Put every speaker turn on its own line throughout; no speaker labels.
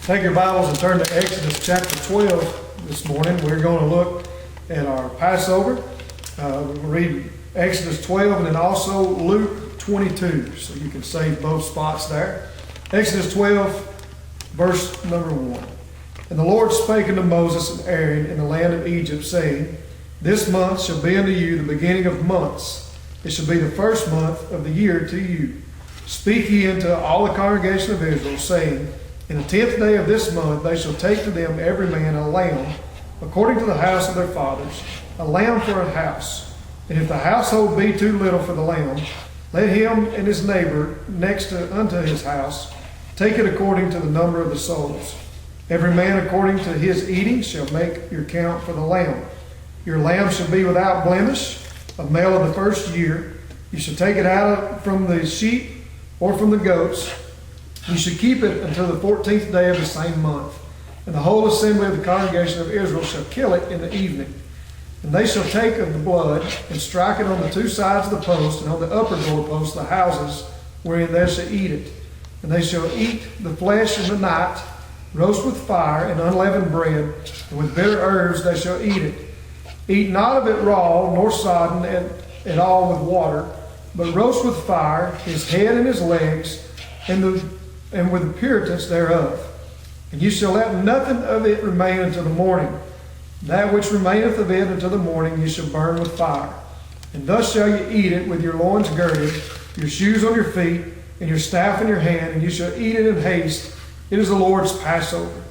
Take your Bibles and turn to Exodus chapter 12 this morning. We're going to look at our Passover. We'll read Exodus 12 and then also Luke 22, so you can save both spots there. Exodus 12, verse number 1. And the Lord spake unto Moses and Aaron in the land of Egypt, saying, This month shall be unto you the beginning of months. It shall be the first month of the year to you. Speak ye unto all the congregation of Israel, saying, In the 10th day of this month they shall take to them every man a lamb, according to the house of their fathers, a lamb for a house. And if the household be too little for the lamb, let him and his neighbor next unto his house take it according to the number of the souls. Every man according to his eating shall make your count for the lamb. Your lamb shall be without blemish, a male of the first year. You shall take it out from the sheep or from the goats. You should keep it until the 14th day of the same month. And the whole assembly of the congregation of Israel shall kill it in the evening. And they shall take of the blood and strike it on the two sides of the post and on the upper doorpost of the houses wherein they shall eat it. And they shall eat the flesh in the night, roast with fire and unleavened bread, and with bitter herbs they shall eat it. Eat not of it raw, nor sodden at all with water, but roast with fire his head and his legs, and with the puritance thereof. And you shall let nothing of it remain until the morning. That which remaineth of it until the morning you shall burn with fire. And thus shall you eat it with your loins girded, your shoes on your feet, and your staff in your hand, and you shall eat it in haste. It is the Lord's Passover.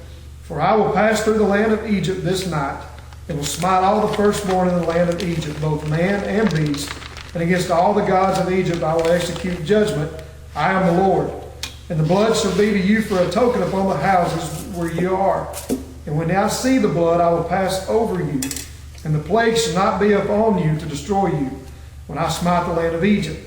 For I will pass through the land of Egypt this night, and will smite all the firstborn in the land of Egypt, both man and beast. And against all the gods of Egypt I will execute judgment. I am the Lord. And the blood shall be to you for a token upon the houses where you are. And when I see the blood, I will pass over you. And the plague shall not be upon you to destroy you, when I smite the land of Egypt.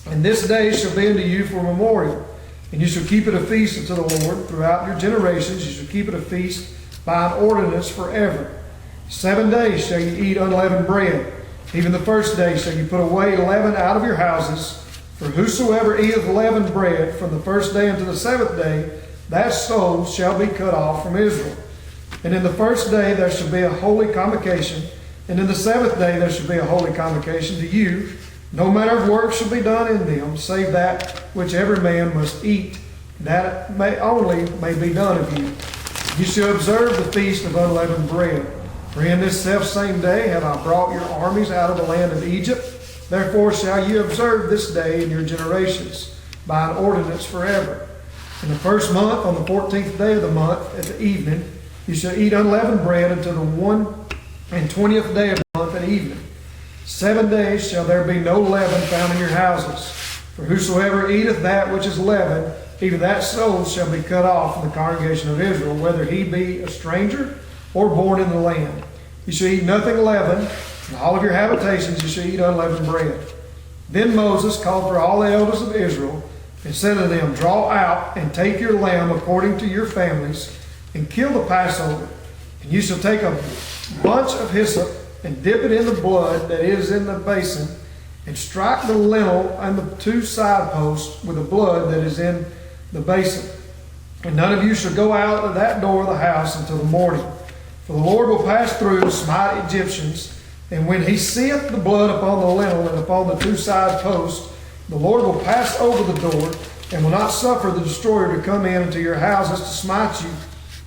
And this day shall be unto you for a memorial. And you shall keep it a feast unto the Lord throughout your generations. You shall keep it a feast by an ordinance forever. 7 days shall you eat unleavened bread. Even the first day shall you put away leaven out of your houses. For whosoever eateth leavened bread from the first day unto the 7th day, that soul shall be cut off from Israel. And in the first day there shall be a holy convocation, and in the 7th day there shall be a holy convocation to you. No manner of work shall be done in them, save that which every man must eat, that only may be done of you. You shall observe the feast of unleavened bread. For in this selfsame day have I brought your armies out of the land of Egypt. Therefore shall you observe this day in your generations, by an ordinance forever. In the first month, on the 14th day of the month, at the evening, you shall eat unleavened bread until the 21st day of the month at evening. 7 days shall there be no leaven found in your houses. For whosoever eateth that which is leavened, even that soul shall be cut off from the congregation of Israel, whether he be a stranger or born in the land. You shall eat nothing leavened. In all of your habitations you shall eat unleavened bread. Then Moses called for all the elders of Israel, and said to them, Draw out and take your lamb according to your families, and kill the Passover. And you shall take a bunch of hyssop, and dip it in the blood that is in the basin, and strike the lintel and the two side posts with the blood that is in the basin. And none of you shall go out of that door of the house until the morning. For the Lord will pass through and smite Egyptians. And when he seeth the blood upon the lintel and upon the two side posts, the Lord will pass over the door, and will not suffer the destroyer to come in into your houses to smite you.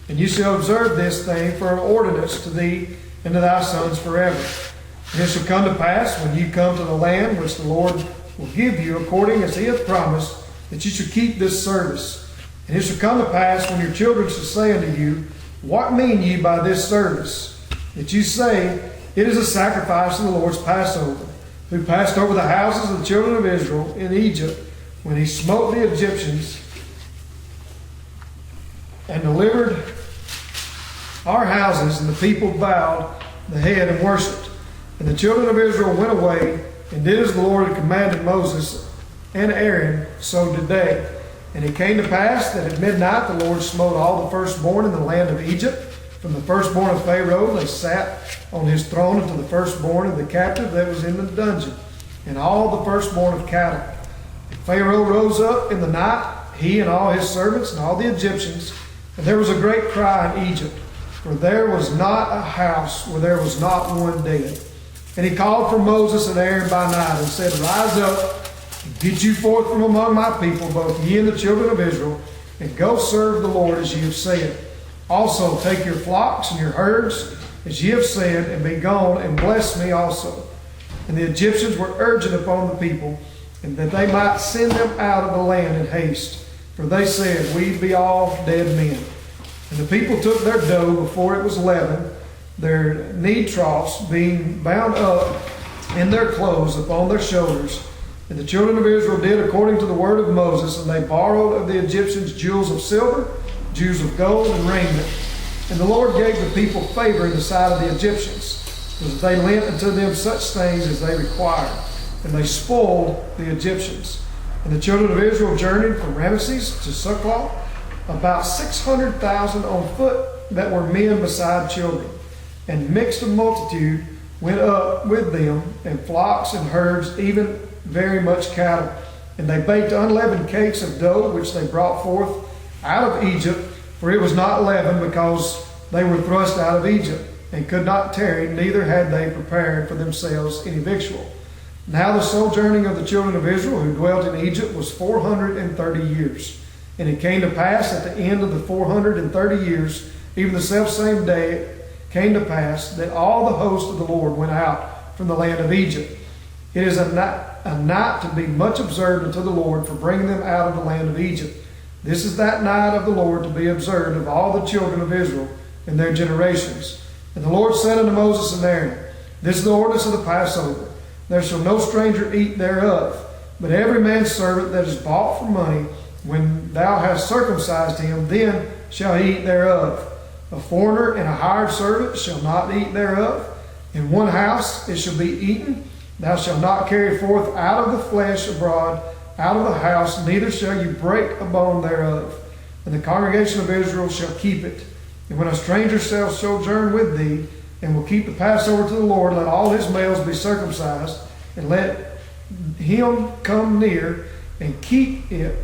And you shall observe this thing for an ordinance to thee and to thy sons forever. And it shall come to pass, when you come to the land which the Lord will give you, according as he hath promised, that you shall keep this service. And it shall come to pass, when your children shall say unto you, What mean ye by this service? That you say, It is a sacrifice of the Lord's Passover, who passed over the houses of the children of Israel in Egypt, when he smote the Egyptians, and delivered our houses, and the people bowed the head and worshipped. And the children of Israel went away, and did as the Lord had commanded Moses and Aaron, so did they. And it came to pass that at midnight the Lord smote all the firstborn in the land of Egypt. From the firstborn of Pharaoh that sat on his throne unto the firstborn of the captive that was in the dungeon, and all the firstborn of cattle. And Pharaoh rose up in the night, he and all his servants and all the Egyptians, And there was a great cry in Egypt, for there was not a house where there was not one dead. And he called for Moses and Aaron by night and said, Rise up, and get you forth from among my people, both ye and the children of Israel, and go serve the Lord as ye have said. Also take your flocks and your herds, as ye have said, and be gone, and bless me also. And the Egyptians were urgent upon the people, and that they might send them out of the land in haste. For they said, We be all dead men. And the people took their dough before it was leavened, their knead troughs being bound up in their clothes upon their shoulders. And the children of Israel did according to the word of Moses, and they borrowed of the Egyptians jewels of silver, jewels of gold, and raiment. And the Lord gave the people favor in the sight of the Egyptians, because they lent unto them such things as they required. And they spoiled the Egyptians. And the children of Israel journeyed from Ramesses to Succoth, about 600,000 on foot that were men beside children. And mixed a multitude went up with them, and flocks and herds, even very much cattle. And they baked unleavened cakes of dough, which they brought forth out of Egypt, for it was not leavened, because they were thrust out of Egypt, and could not tarry, neither had they prepared for themselves any victual. Now the sojourning of the children of Israel who dwelt in Egypt was 430 years. And it came to pass at the end of the 430 years, even the selfsame day it came to pass, that all the host of the Lord went out from the land of Egypt. It is a night to be much observed unto the Lord for bringing them out of the land of Egypt. This is that night of the Lord to be observed of all the children of Israel in their generations. And the Lord said unto Moses and Aaron, This is the ordinance of the Passover. There shall no stranger eat thereof, but every man's servant that is bought for money, when thou hast circumcised him, then shall he eat thereof. A foreigner and a hired servant shall not eat thereof. In one house it shall be eaten. Thou shalt not carry forth out of the flesh abroad, out of the house, neither shall you break a bone thereof. And the congregation of Israel shall keep it. And when a stranger shall sojourn with thee, and will keep the Passover to the Lord, let all his males be circumcised, and let him come near and keep it,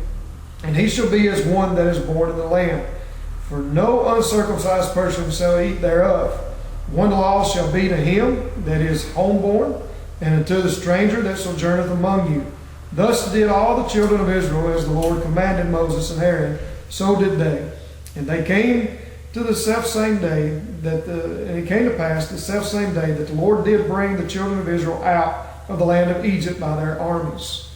and he shall be as one that is born in the land. For no uncircumcised person shall eat thereof. One law shall be to him that is homeborn, and unto the stranger that sojourneth among you. Thus did all the children of Israel, as the Lord commanded Moses and Aaron, so did they. And they came to the selfsame day and it came to pass the selfsame day that the Lord did bring the children of Israel out of the land of Egypt by their armies.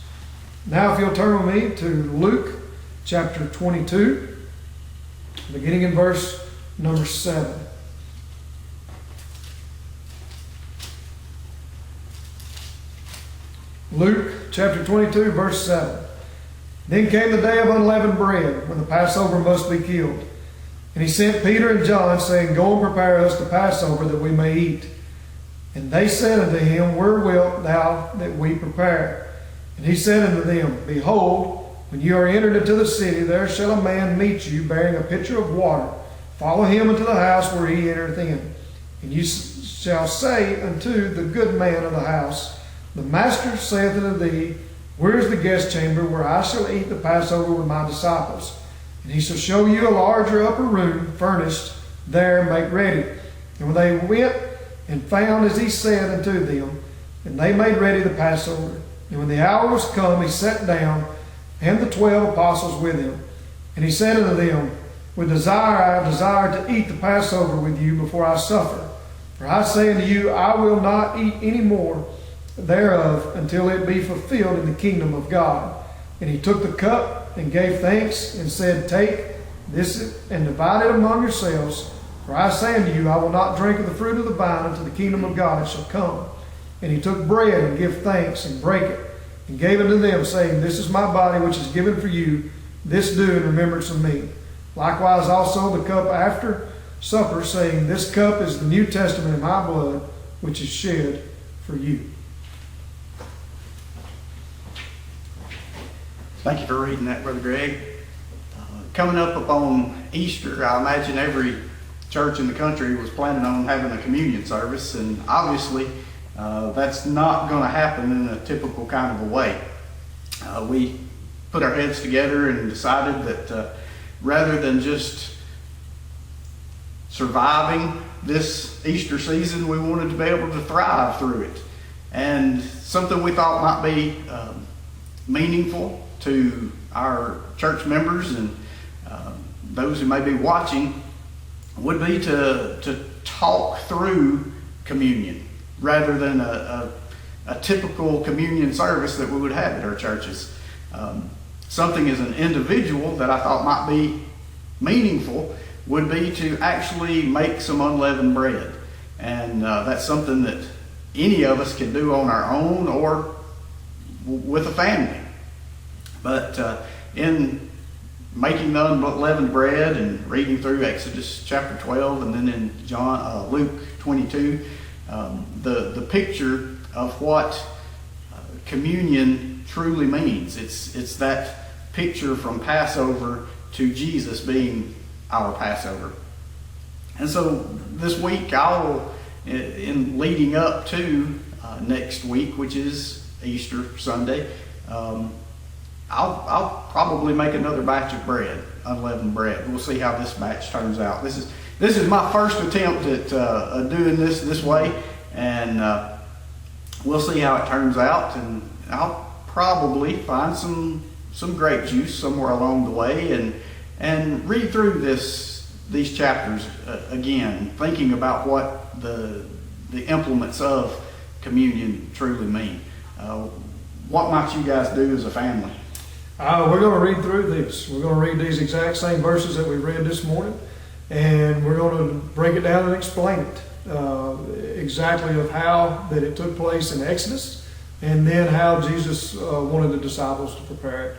Now if you'll turn with me to Luke chapter 22, beginning in verse number 7. Luke chapter 22, verse 7. Then came the day of unleavened bread, when the Passover must be killed. And he sent Peter and John, saying, Go and prepare us the Passover, that we may eat. And they said unto him, Where wilt thou that we prepare? And he said unto them, Behold, when you are entered into the city, there shall a man meet you, bearing a pitcher of water. Follow him into the house where he entereth in. And you shall say unto the good man of the house, The master saith unto thee, Where is the guest chamber, where I shall eat the Passover with my disciples? And he shall show you a larger upper room, furnished, there make ready. And when they went and found as he said unto them, and they made ready the Passover. And when the hour was come, he sat down, and the 12 apostles with him. And he said unto them, With desire I have desired to eat the Passover with you before I suffer. For I say unto you, I will not eat any more thereof until it be fulfilled in the kingdom of God. And he took the cup and gave thanks and said, Take this and divide it among yourselves. For I say unto you, I will not drink of the fruit of the vine until the kingdom of God shall come. And he took bread and gave thanks and brake it and gave it to them, saying, This is my body which is given for you. This do in remembrance of me. Likewise also the cup after supper, saying, This cup is the New Testament in my blood, which is shed for you.
Thank you for reading that, Brother Greg. Coming up upon Easter, I imagine every church in the country was planning on having a communion service, and obviously that's not going to happen in a typical kind of a way. We put our heads together and decided that rather than just surviving this Easter season, we wanted to be able to thrive through it. And something we thought might be meaningful to our church members and those who may be watching would be to talk through communion rather than a typical communion service that we would have at our churches. Something as an individual that I thought might be meaningful would be to actually make some unleavened bread. And that's something that any of us can do on our own or with a family. But in making the unleavened bread and reading through Exodus chapter 12 and then in Luke 22, the picture of what communion truly means. It's that picture from Passover to Jesus being our Passover. And so this week in leading up to next week, which is Easter Sunday, I'll probably make another batch of bread, unleavened bread. We'll see how this batch turns out. This is my first attempt at doing this way, and we'll see how it turns out. And I'll probably find some grape juice somewhere along the way, and read through these chapters again, thinking about what the implements of communion truly mean. What might you guys do as a family?
We're going to read through this. We're going to read these exact same verses that we read this morning, and we're going to break it down and explain it exactly of how that it took place in Exodus, and then how Jesus wanted the disciples to prepare it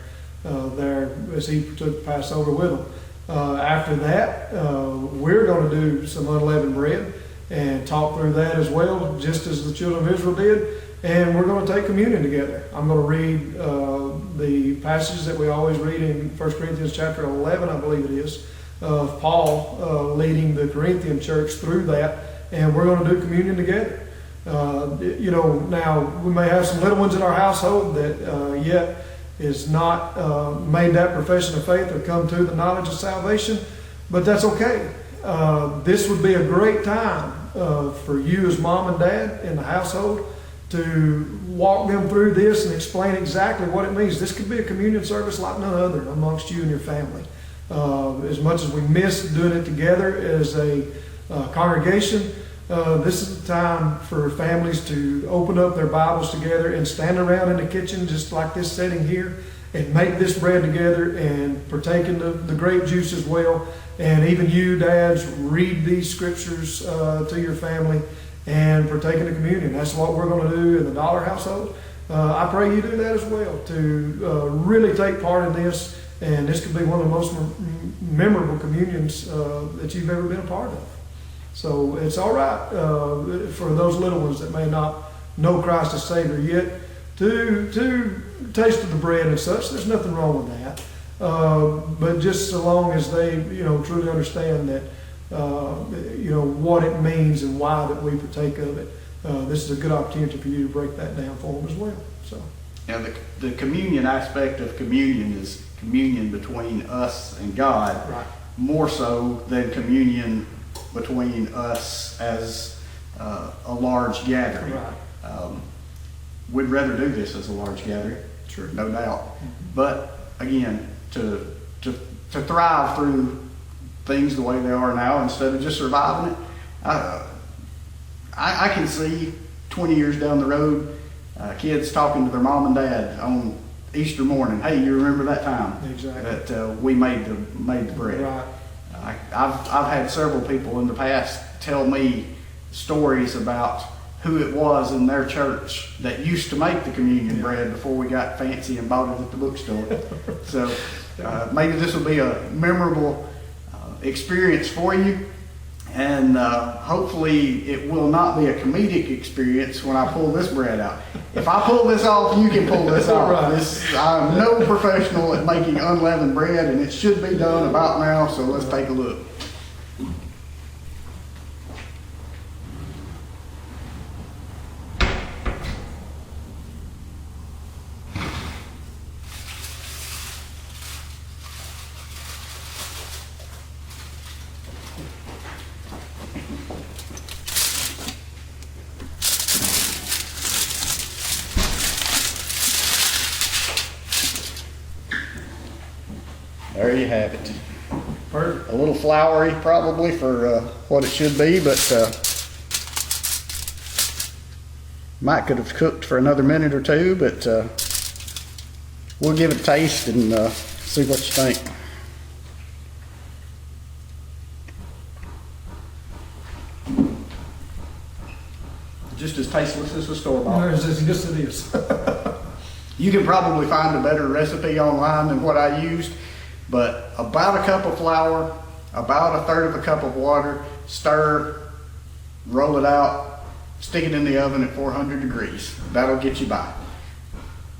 there as he took Passover with them. After that, we're going to do some unleavened bread and talk through that as well, just as the children of Israel did. And we're going to take communion together. I'm going to read the passages that we always read in 1 Corinthians chapter 11, I believe it is, of Paul leading the Corinthian church through that. And we're going to do communion together. Now we may have some little ones in our household that yet is not made that profession of faith or come to the knowledge of salvation, but that's okay. This would be a great time for you as mom and dad in the household to walk them through this and explain exactly what it means. This could be a communion service like none other amongst you and your family. As much as we miss doing it together as a congregation, this is the time for families to open up their Bibles together and stand around in the kitchen just like this setting here and make this bread together and partake in the grape juice as well. And even you, dads, read these scriptures to your family and partake in the communion. That's what we're going to do in the Dollar household. I pray you do that as well, to really take part in this. And this could be one of the most memorable communions that you've ever been a part of. So it's all right for those little ones that may not know Christ as Savior yet to taste of the bread and such. There's nothing wrong with that. But just so long as they, truly understand that, what it means and why that we partake of it, this is a good opportunity for you to break that down for them as well. So,
yeah, the communion aspect of communion is communion between us and God,
right,
more so than communion between us as a large gathering.
Right.
We'd rather do this as a large gathering,
Sure.
no doubt.
Mm-hmm.
But again, to thrive through things the way they are now instead of just surviving it, I can see 20 years down the road, kids talking to their mom and dad on Easter morning. Hey, you remember that time
Exactly.
that we made the bread?
Right.
I've had several people in the past tell me stories about who it was in their church that used to make the communion bread before we got fancy and bought it at the bookstore. So maybe this will be a memorable experience for you, and hopefully it will not be a comedic experience when I pull this bread out. If I pull this off, you can pull this off.
Right.
I'm no professional at making unleavened bread, and it should be done about now, so let's take a look. there you have it.
Perfect.
A little floury probably for what it should be, but might could have cooked for another minute or two, but we'll give it a taste and see what you think. Just as tasteless as the store-bought.
Yes, it is.
You can probably find a better recipe online than what I used, but about a cup of flour, about a third of a cup of water, stir, roll it out, stick it in the oven at 400 degrees. That'll get you by.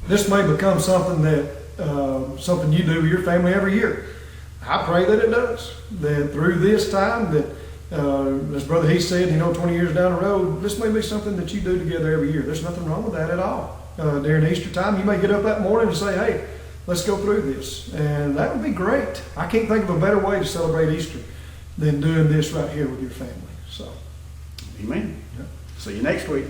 This may become something that, something you do with your family every year. I pray that it does. That through this time that, as Brother He said, 20 years down the road, this may be something that you do together every year. There's nothing wrong with that at all. During Easter time, you may get up that morning and say, hey, let's go through this. And that would be great. I can't think of a better way to celebrate Easter than doing this right here with your family. So,
Amen.
yeah.
See you next week.